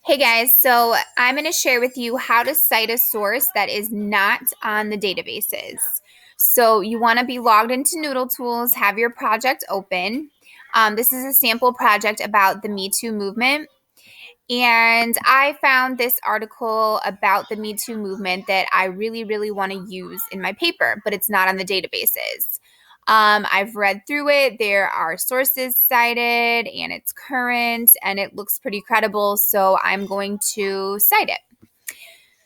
Hey guys, so I'm going to share with you how to cite a source that is not on the databases. So you want to be logged into Noodle Tools, have your project open. This is a sample project about the Me Too movement. And I found this article about the Me Too movement that I really want to use in my paper, but it's not on the databases. I've read through it. There are sources cited and it's current and it looks pretty credible. So I'm going to cite it.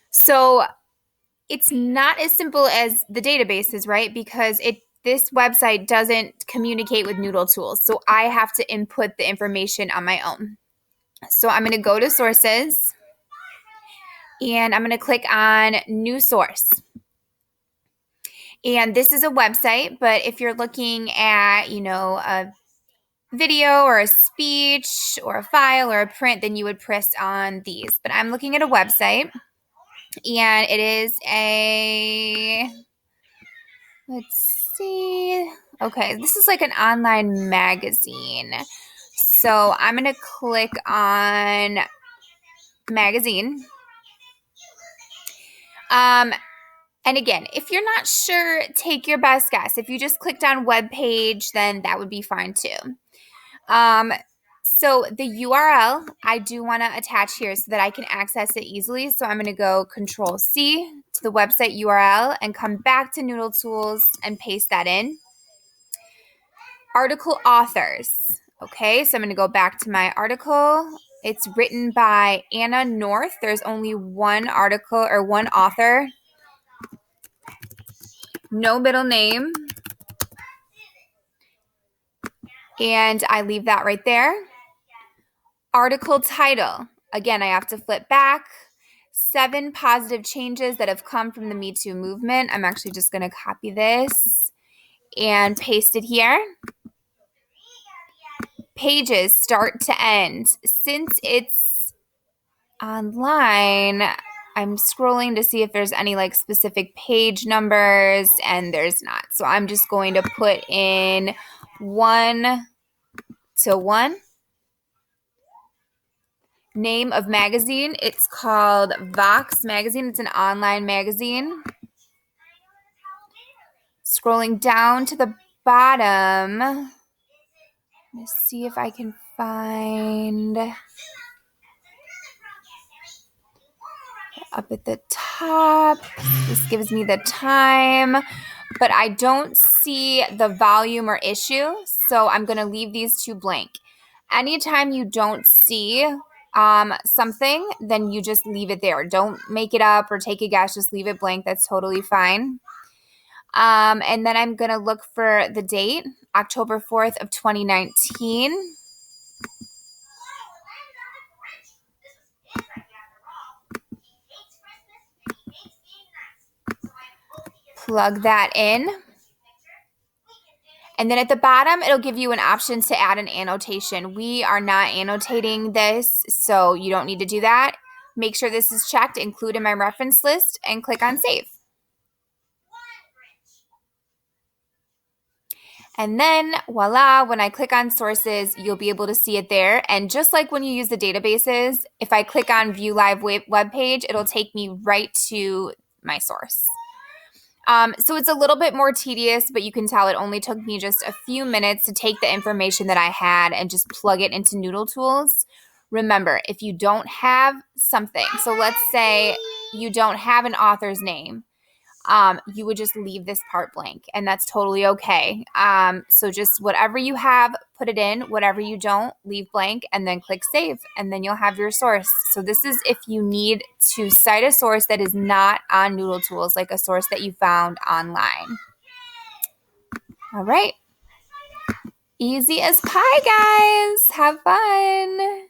So it's not as simple as the databases, right? Because this website doesn't communicate with Noodle Tools. So I have to input the information on my own. So I'm going to go to sources and I'm going to click on new source. And this is a website, but if you're looking at, a video or a speech or a file or a print, then you would press on these. But I'm looking at a website and it is let's see. Okay, this is like an online magazine. So I'm going to click on magazine. And again, if you're not sure, take your best guess. If you just clicked on web page, then that would be fine too. So the URL I do want to attach here so that I can access it easily. So I'm going to go Control C to the website URL and come back to Noodle Tools and paste that in. Article authors. Okay, so I'm going to go back to my article. It's written by Anna North. There's only one article or one author. No middle name. And I leave that right there. Article title. Again, I have to flip back. 7 positive changes that have come from the Me Too movement. I'm actually just going to copy this and paste it here. Pages start to end. Since it's online, I'm scrolling to see if there's any specific page numbers, and there's not. So I'm just going to put in 1 to 1. Name of magazine, it's called Vox Magazine. It's an online magazine. Scrolling down to the bottom, let's see if I can find up at the top. This gives me the time, but I don't see the volume or issue, so I'm going to leave these two blank. Anytime you don't see something, then you just leave it there. Don't make it up or take a guess. Just leave it blank. That's totally fine. And then I'm going to look for the date, October 4th of 2019. Plug that in. And then at the bottom, it'll give you an option to add an annotation. We are not annotating this, so you don't need to do that. Make sure this is checked, include in my reference list, and click on save. And then voila, when I click on sources, you'll be able to see it there. And just like when you use the databases, if I click on view live web page, it'll take me right to my source. So it's a little bit more tedious, but you can tell it only took me just a few minutes to take the information that I had and just plug it into Noodle Tools. Remember, if you don't have something, so let's say you don't have an author's name, you would just leave this part blank, and that's totally okay. So just whatever you have, put it in. Whatever you don't, leave blank, and then click save, and then you'll have your source. So this is if you need to cite a source that is not on Noodle Tools, like a source that you found online. All right. Easy as pie, guys. Have fun.